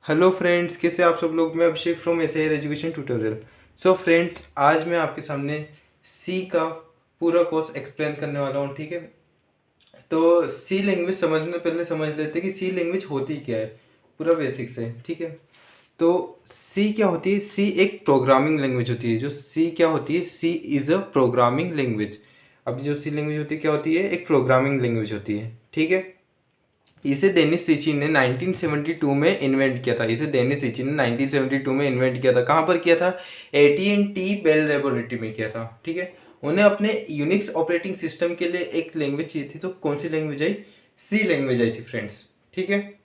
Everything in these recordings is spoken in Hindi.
हेलो फ्रेंड्स, कैसे आप सब लोग। मैं Abhishek from SIR education tutorial. So friends, आज मैं आपके सामने सी का पूरा कोर्स एक्सप्लेन करने वाला हूँ। ठीक है, तो सी लैंग्वेज समझने पहले समझ लेते हैं कि सी लैंग्वेज होती क्या है, पूरा बेसिक से। ठीक है, तो सी क्या होती है। सी एक प्रोग्रामिंग लैंग्वेज होती है। जो सी क्या होती है, सी इज़ अ प्रोग्रामिंग लैंग्वेज। अब जो सी लैंग्वेज होती है क्या होती है, एक प्रोग्रामिंग लैंग्वेज होती है। ठीक है, इसे डेनिस सिचिन ने 1972 में इन्वेंट किया था। इसे डेनिस सिचिन ने 1972 में इन्वेंट किया था। कहाँ पर किया था? AT&T बेल लेबोरेटरी में किया था। ठीक है, उन्हें अपने यूनिक्स ऑपरेटिंग सिस्टम के लिए एक लैंग्वेज चाहिए थी। तो कौन सी language I? C language I थी फ्रेंड्स। ठीक है,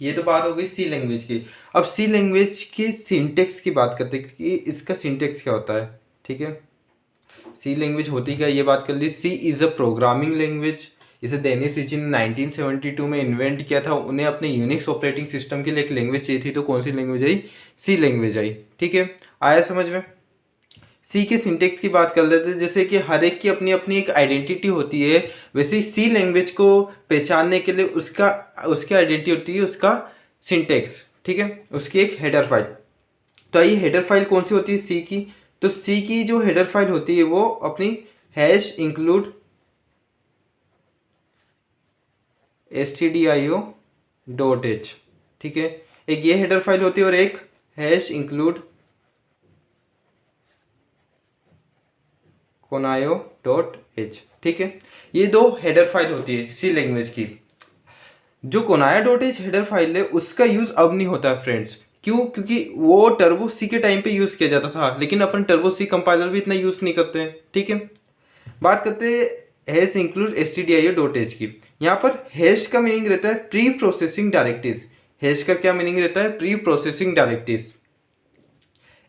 ये तो बात हो गई सी लैंग्वेज की। अब सी लैंग्वेज की सिंटेक्स की बात करते हैं कि इसका सिंटेक्स क्या होता है। ठीक है, सी लैंग्वेज होती क्या, ये बात कर ली। सी इज़ अ प्रोग्रामिंग लैंग्वेज। इसे डेनिस सिचिन ने 1972 में इन्वेंट किया था। उन्हें अपने यूनिक्स ऑपरेटिंग सिस्टम के लिए एक लैंग्वेज चाहिए थी। तो कौन सी language I? C language I. ठीक है, आया समझ में। सी के सिंटेक्स की बात कर लेते हैं। जैसे कि हर एक की अपनी अपनी एक आइडेंटिटी होती है, वैसे ही सी लैंग्वेज को पहचानने के लिए उसका उसकी आइडेंटिटी होती है, उसका सिंटेक्स। ठीक है, उसकी एक हेडर फाइल। तो ये हेडर फाइल कौन सी होती है सी की? तो सी की जो हेडर फाइल होती है वो अपनी हैश इंक्लूड stdio.h। ठीक है, एक ये हेडर फाइल होती है और एक हैश इंक्लूड कोनायो.h। ठीक है, ये दो हेडर फाइल होती है सी लैंग्वेज की। जो कोनायो.h हेडर फाइल है उसका यूज अब नहीं होता है फ्रेंड्स। क्यों? क्योंकि वो टर्बो सी के टाइम पे यूज किया जाता था, लेकिन अपन टर्बो सी कंपाइलर भी इतना यूज नहीं करते हैं। ठीक है, बात करते हैं हैश इंक्लूड stdio.h की। यहाँ पर हैश का मीनिंग रहता है प्री प्रोसेसिंग डायरेक्टिव्स। हैश का क्या मीनिंग रहता है? Pre processing directives.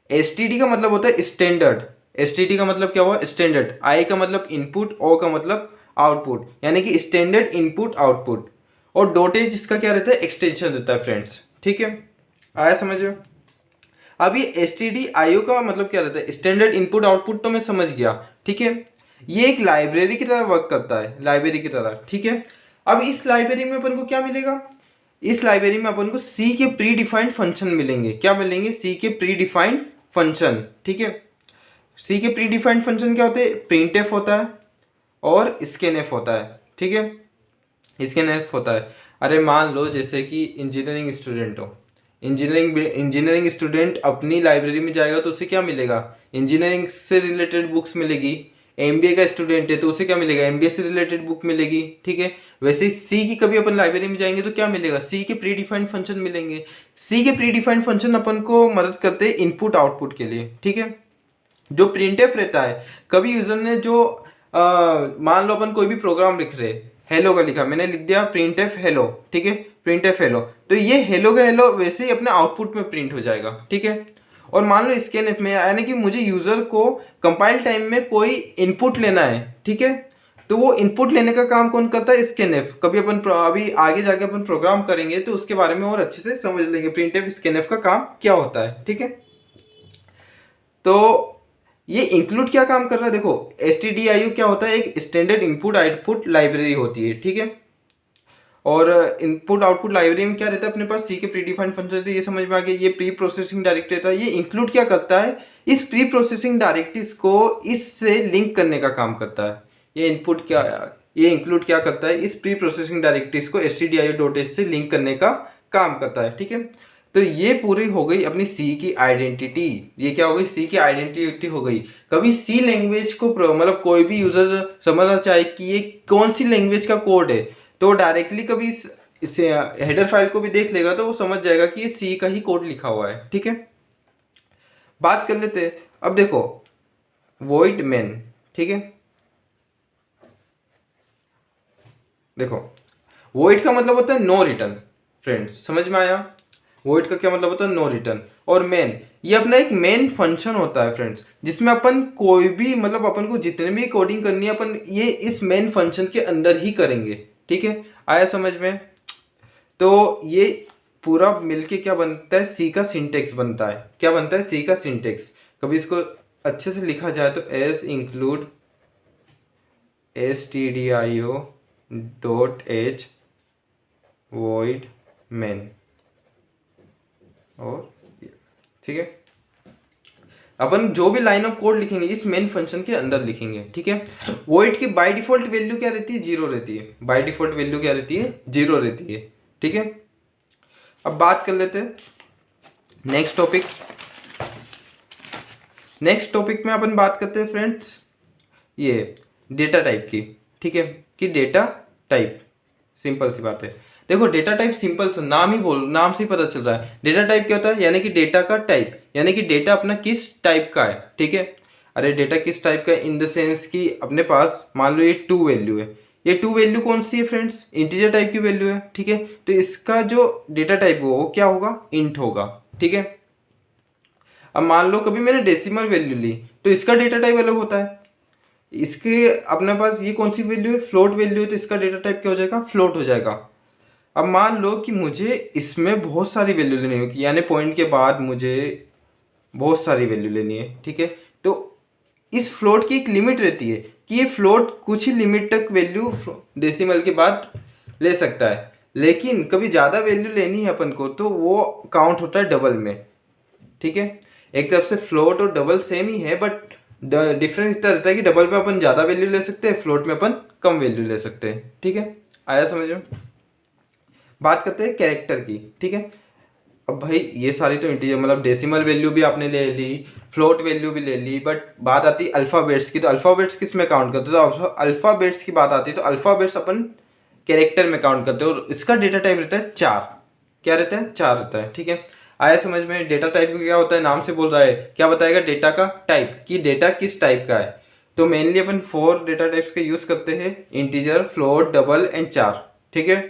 एसटीडी का मतलब होता है स्टैंडर्ड। एसटीडी का मतलब क्या हुआ? स्टैंडर्ड। आई का मतलब इनपुट, ओ का मतलब आउटपुट, यानी कि स्टैंडर्ड इनपुट आउटपुट। और डोटेज इसका क्या रहता है? एक्सटेंशन रहता है फ्रेंड्स। ठीक है, आया समझ में। अब ये एस टी डी आई ओ का मतलब क्या रहता है? स्टैंडर्ड इनपुट आउटपुट तो मैं समझ गया। ठीक है, ये एक लाइब्रेरी की तरह वर्क करता है, लाइब्रेरी की तरह। ठीक है, अब इस लाइब्रेरी में अपन को क्या मिलेगा? इस लाइब्रेरी में अपन को सी के प्री डिफाइंड फंक्शन मिलेंगे। क्या मिलेंगे? सी के प्री डिफाइंड फंक्शन। ठीक है, सी के प्री डिफाइंड फंक्शन क्या होते हैं? प्रिंट एफ होता है और स्कैन एफ होता है। ठीक है, स्कैन एफ होता है। अरे मान लो जैसे कि इंजीनियरिंग स्टूडेंट हो। इंजीनियरिंग स्टूडेंट अपनी लाइब्रेरी में जाएगा तो उसे क्या मिलेगा? इंजीनियरिंग से रिलेटेड बुक्स मिलेगी। एमबीए का स्टूडेंट है तो उसे क्या मिलेगा? एमबीए से रिलेटेड बुक मिलेगी। ठीक है, वैसे सी की कभी अपन लाइब्रेरी में जाएंगे तो क्या मिलेगा? सी के प्री डिफाइंड फंक्शन मिलेंगे। सी के प्री डिफाइंड फंक्शन अपन को मदद करते हैं इनपुट आउटपुट के लिए। ठीक है, जो प्रिंटफ रहता है, कभी यूजर ने जो मान लो अपन कोई भी प्रोग्राम लिख रहे, हेलो का लिखा, मैंने लिख दिया प्रिंटफ हेलो। ठीक है, प्रिंटफ हेलो, तो ये हेलो का हेलो वैसे ही अपने आउटपुट में प्रिंट हो जाएगा। ठीक है, और मान लो स्कैनफ में, यानी कि मुझे यूजर को कंपाइल टाइम में कोई इनपुट लेना है। ठीक है, तो वो इनपुट लेने का काम कौन करता है? स्कैनफ। कभी अपन अभी आगे जाके अपन प्रोग्राम करेंगे तो उसके बारे में और अच्छे से समझ लेंगे प्रिंटफ स्कैनफ का काम क्या होता है। ठीक है, तो ये इंक्लूड क्या काम कर रहा है? देखो, stdio क्या होता है? एक स्टैंडर्ड इनपुट आउटपुट लाइब्रेरी होती है। ठीक है, और इनपुट आउटपुट लाइब्रेरी में क्या रहता है अपने पास? सी के प्री डिफाइंड फंक्शन रहते हैं, ये समझ में आ गया। ये प्री प्रोसेसिंग डायरेक्टिव रहता है। ये इंक्लूड क्या करता है? इस प्री प्रोसेसिंग डायरेक्टिव्स को इससे लिंक करने का काम करता है। ये इंक्लूड क्या करता है? इस प्री प्रोसेसिंग डायरेक्टिव्स को stdio.h से लिंक करने का काम करता है। ठीक है, तो ये पूरी हो गई अपनी सी की आइडेंटिटी। ये क्या हो गई? सी की आइडेंटिटी हो गई। कभी सी लैंग्वेज को मतलब कोई भी यूजर समझना चाहे कि ये कौन सी लैंग्वेज का कोड है, तो डायरेक्टली कभी इस हेडर फाइल को भी देख लेगा तो वो समझ जाएगा कि ये सी का ही कोड लिखा हुआ है। ठीक है, बात कर लेते हैं। अब देखो, वॉइड मेन। ठीक है, देखो, वॉइड का मतलब होता है नो रिटर्न। फ्रेंड्स, समझ में आया? वॉइड का क्या मतलब होता है? No return. और मेन, ये अपना एक मेन फंक्शन होता है फ्रेंड्स, जिसमें अपन कोई भी मतलब अपन को जितने भी कोडिंग करनी है अपन ये इस मेन फंक्शन के अंदर ही करेंगे। ठीक है, आया समझ में? तो ये पूरा मिलके क्या बनता है? सी का सिंटेक्स बनता है। क्या बनता है? सी का सिंटेक्स। कभी इसको अच्छे से लिखा जाए तो S include stdio.h void main। और ठीक है, अपन जो भी लाइन ऑफ कोड लिखेंगे इस मेन फंक्शन के अंदर लिखेंगे, ठीक है। वॉइड की बाय डिफॉल्ट वैल्यू क्या रहती है, जीरो रहती है। बाय डिफॉल्ट वैल्यू क्या रहती है, जीरो रहती है, ठीक है। अब बात कर लेते हैं नेक्स्ट टॉपिक। नेक्स्ट टॉपिक में अपन बात करते हैं फ्रेंड्स ये डेटा टाइप की, ठीक है, कि डेटा टाइप सिंपल सी बात है। देखो डेटा टाइप सिंपल सा नाम से ही पता चल रहा है। डेटा टाइप क्या होता है, यानी कि डेटा का टाइप, यानी कि डेटा अपना किस टाइप का है, ठीक है। अरे डेटा किस टाइप का है इन द सेंस कि अपने पास मान लो ये टू वैल्यू है, ये टू वैल्यू कौन सी है फ्रेंड्स, इंटीजर टाइप की वैल्यू है, ठीक है। तो इसका जो डेटा टाइप होगा वो क्या होगा, इंट होगा, ठीक है। अब मान लो कभी मैंने डेसिमल वैल्यू ली तो इसका डेटा टाइप अलग होता है। इसके अपने पास ये कौन सी वैल्यू है, फ्लोट वैल्यू है, तो इसका डेटा टाइप क्या हो जाएगा, फ्लोट हो जाएगा। अब मान लो कि मुझे इसमें बहुत सारी वैल्यू लेनी होगी, यानी पॉइंट के बाद मुझे बहुत सारी वैल्यू लेनी है, ठीक है। तो इस फ्लोट की एक लिमिट रहती है कि ये फ्लोट कुछ ही लिमिट तक वैल्यू डेसिमल के बाद ले सकता है, लेकिन कभी ज़्यादा वैल्यू लेनी है अपन को तो वो काउंट होता है डबल में, ठीक है। एक तरफ से फ्लोट और डबल सेम ही है, बट डिफरेंस इतना रहता है कि डबल में अपन ज़्यादा वैल्यू ले सकते हैं, फ्लोट में अपन कम वैल्यू ले सकते हैं, ठीक है। आया समझ में। बात करते हैं कैरेक्टर की, ठीक है। अब भाई ये सारी तो इंटीजर मतलब डेसिमल वैल्यू भी आपने ले ली, फ्लोट वैल्यू भी ले ली, बट बात आती है अल्फ़ाबेट्स की, तो अल्फ़ाबेट्स किस में काउंट करते हैं, तो अल्फ़ाबेट्स की बात आती है तो अल्फ़ाबेट्स अपन कैरेक्टर में काउंट करते हैं, और इसका डेटा टाइप रहता है चार। क्या रहता है, चार रहता है, ठीक है। आया समझ में। डेटा टाइप क्या होता है, नाम से बोल रहा है, क्या बताएगा, डेटा का टाइप, कि डेटा किस टाइप का है। तो मेनली अपन 4 डेटा टाइप्स का यूज करते हैं, इंटीजर, फ्लोट, डबल एंड चार, ठीक है।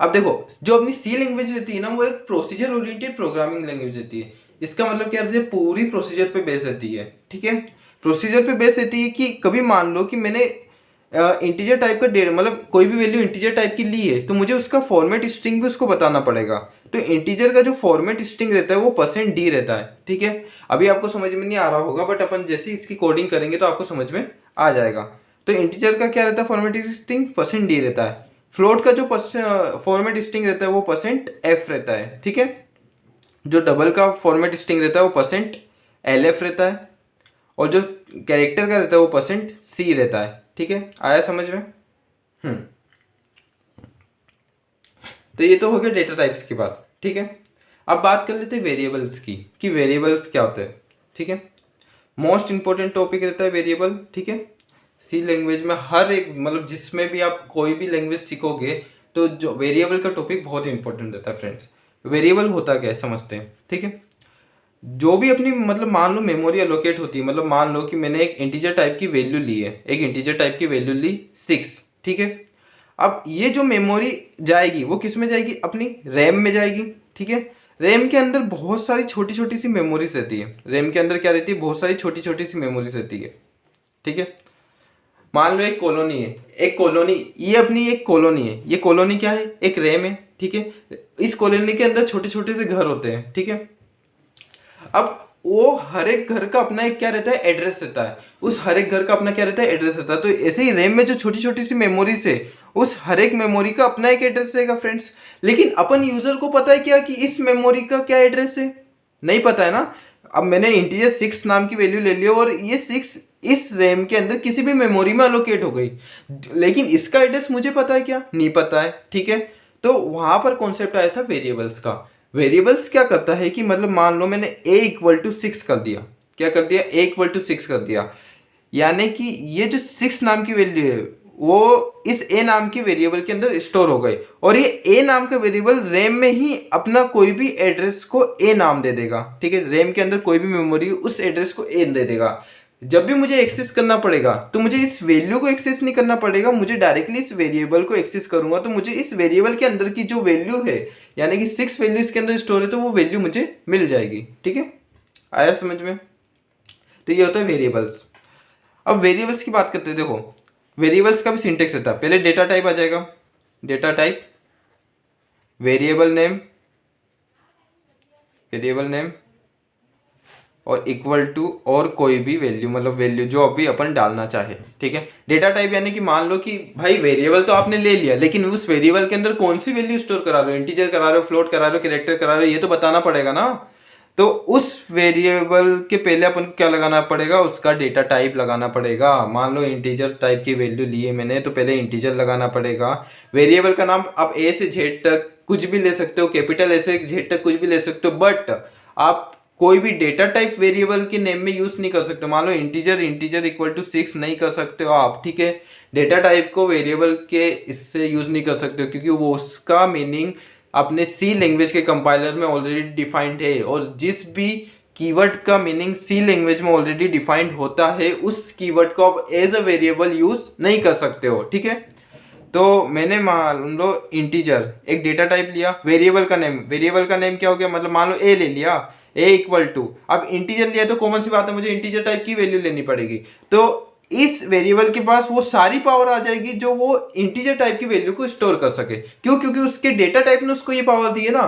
अब देखो जो अपनी सी लैंग्वेज रहती है ना, वो एक प्रोसीजर ओरिएंटेड प्रोग्रामिंग लैंग्वेज रहती है। इसका मतलब क्या रहती है, पूरी प्रोसीजर पे बेस रहती है, ठीक है। प्रोसीजर पे बेस रहती है कि कभी मान लो कि मैंने इंटीजर टाइप का डेटा मतलब कोई भी वैल्यू इंटीजर टाइप की ली है, तो मुझे उसका फॉर्मेट स्ट्रिंग भी उसको बताना पड़ेगा। तो इंटीजर का जो फॉर्मेट स्ट्रिंग रहता है वो %d रहता है, ठीक है। अभी आपको समझ में नहीं आ रहा होगा, बट अपन जैसे इसकी कोडिंग करेंगे तो आपको समझ में आ जाएगा। तो इंटीजर का क्या रहता है, फॉर्मेट स्ट्रिंग %d रहता है। फ्लोट का जो फॉर्मेट स्ट्रिंग रहता है वो %f रहता है, ठीक है। जो डबल का फॉर्मेट स्ट्रिंग रहता है वो %lf रहता है, और जो कैरेक्टर का रहता है वो %c रहता है, ठीक है। आया समझ में। तो ये तो हो गया डेटा टाइप्स की बात, ठीक है। अब बात कर लेते हैं वेरिएबल्स की, कि वेरिएबल्स क्या होते हैं, ठीक है। मोस्ट इंपॉर्टेंट टॉपिक रहता है वेरिएबल, ठीक है। सी लैंग्वेज में हर एक मतलब जिसमें भी आप कोई भी लैंग्वेज सीखोगे तो जो वेरिएबल का टॉपिक बहुत इंपॉर्टेंट रहता है फ्रेंड्स। वेरिएबल होता क्या है समझते हैं, ठीक है। जो भी अपनी मतलब मान लो मेमोरी एलोकेट होती है, मतलब मान लो कि मैंने एक इंटीजर टाइप की वैल्यू ली है, एक इंटीजर टाइप की वैल्यू ली 6, ठीक है। अब ये जो मेमोरी जाएगी वो किस में जाएगी, अपनी रैम में जाएगी, ठीक है। रैम के अंदर बहुत सारी छोटी छोटी सी मेमोरीज रहती है, रैम के अंदर क्या रहती है, बहुत सारी छोटी छोटी सी मेमोरीज रहती है, ठीक है। मान लो एक कॉलोनी है, एक कॉलोनी, ये अपनी एक कॉलोनी है, ये कॉलोनी क्या है, एक रैम है, ठीक है। इस कॉलोनी के अंदर छोटे छोटे से घर होते हैं, ठीक है। अब वो हर एक घर का अपना एक क्या रहता है, एड्रेस रहता है, उस हर एक घर का अपना क्या रहता है, एड्रेस रहता है। तो ऐसे ही रैम में जो छोटी छोटी सी मेमोरीज है, उस हर एक मेमोरी का अपना एक एड्रेस रहेगा फ्रेंड्स। लेकिन अपन यूजर को पता है क्या कि इस मेमोरी का क्या एड्रेस है, नहीं पता है ना। अब मैंने इंटीजर 6 नाम की वैल्यू ले ली और ये 6 इस रैम के अंदर किसी भी मेमोरी में अलोकेट हो गई, लेकिन इसका एड्रेस मुझे पता है क्या, नहीं पता है, ठीक है। तो वहां पर कॉन्सेप्ट आया था वेरिएबल्स का। वेरिएबल्स क्या करता है कि मतलब मान लो मैंने a = 6 कर दिया, क्या कर दिया, a = 6 कर दिया, यानी कि ये जो 6 नाम की वैल्यू है वो इस a नाम की वेरिएबल के अंदर स्टोर हो गई, और ये a नाम का वेरिएबल रैम में ही अपना कोई भी एड्रेस को a नाम दे देगा, ठीक है। रैम के अंदर कोई भी मेमोरी उस एड्रेस को a दे देगा। जब भी मुझे एक्सेस करना पड़ेगा तो मुझे इस वैल्यू को एक्सेस नहीं करना पड़ेगा, मुझे डायरेक्टली इस वेरिएबल को एक्सेस करूंगा तो मुझे इस वेरिएबल के अंदर की जो वैल्यू है, यानी कि 6 वैल्यू इसके अंदर स्टोर है, तो वो वैल्यू मुझे मिल जाएगी, ठीक है। आया समझ में। तो ये होता है वेरिएबल्स। अब वेरिएबल्स की बात करते हैं। देखो वेरिएबल्स का भी सिंटेक्स रहता है, पहले डेटा टाइप आ जाएगा, data type, variable name, variable name, और इक्वल टू और कोई भी वैल्यू, मतलब वैल्यू जो अभी अपन डालना चाहे, ठीक है। डेटा टाइप यानी कि मान लो कि भाई वेरिएबल तो आपने ले लिया, लेकिन उस वेरिएबल के अंदर कौन सी वैल्यू स्टोर करा रहे हो, इंटीजर करा रहे हो, फ्लोट करा रहे हो, कैरेक्टर करा रहे हो, ये तो बताना पड़ेगा ना। तो उस वेरिएबल के पहले अपन को क्या लगाना पड़ेगा, उसका डेटा टाइप लगाना पड़ेगा। मान लो इंटीजर टाइप की वैल्यू ली है मैंने, तो पहले इंटीजर लगाना पड़ेगा। वेरिएबल का नाम आप ए से जेड तक कुछ भी ले सकते हो, कैपिटल ए से जेड तक कुछ भी ले सकते हो, बट आप कोई भी डेटा टाइप वेरिएबल के नेम में यूज नहीं कर सकते। मान लो इंटीजर इक्वल टू 6 नहीं कर सकते हो आप, ठीक है। डेटा टाइप को वेरिएबल के इससे यूज नहीं कर सकते हो, क्योंकि वो उसका मीनिंग अपने सी लैंग्वेज के कंपाइलर में ऑलरेडी डिफाइंड है, और जिस भी कीवर्ड का मीनिंग सी लैंग्वेज में ऑलरेडी डिफाइंड होता है, उस कीवर्ड को आप एज अ वेरिएबल यूज नहीं कर सकते हो, ठीक है। तो मैंने मान लो इंटीजर एक डेटा टाइप लिया, वेरिएबल का नेम क्या हो गया, मतलब मान लो ए ले लिया, ए इक्वल टू, अब इंटीजर लिया तो कॉमन सी बात है, मुझे इंटीजर टाइप की वैल्यू लेनी पड़ेगी। तो इस वेरिएबल के पास वो सारी पावर आ जाएगी जो वो इंटीजर टाइप की वैल्यू को स्टोर कर सके। क्यों? क्योंकि उसके डेटा टाइप ने उसको ये पावर दी है ना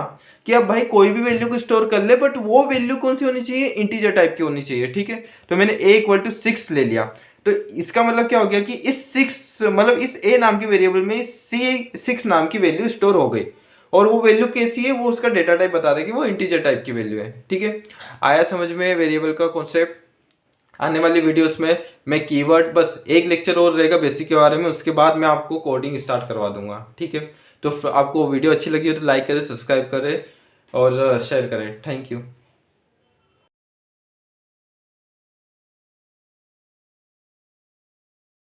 कि अब भाई कोई भी वैल्यू को स्टोर कर ले, बट वो वैल्यू कौन सी होनी चाहिए, इंटीजर टाइप की होनी चाहिए, ठीक है। तो मैंने ए इक्वल टू 6 ले लिया, तो इसका मतलब क्या हो गया कि इस 6 मतलब इस ए नाम की वेरिएबल में सी 6 नाम की वैल्यू स्टोर हो गई, और वो वैल्यू कैसी है, वो उसका डेटा टाइप बता रहा है कि वो इंटीजर टाइप की वैल्यू है, ठीक है। आया समझ में वेरिएबल का कॉन्सेप्ट। आने वाली वीडियोस में मैं कीवर्ड, बस एक लेक्चर और रहेगा बेसिक के बारे में, उसके बाद मैं आपको कोडिंग स्टार्ट करवा दूंगा, ठीक है। तो आपको वीडियो अच्छी लगी हो तो लाइक करें, सब्सक्राइब करें और शेयर करें। Thank you.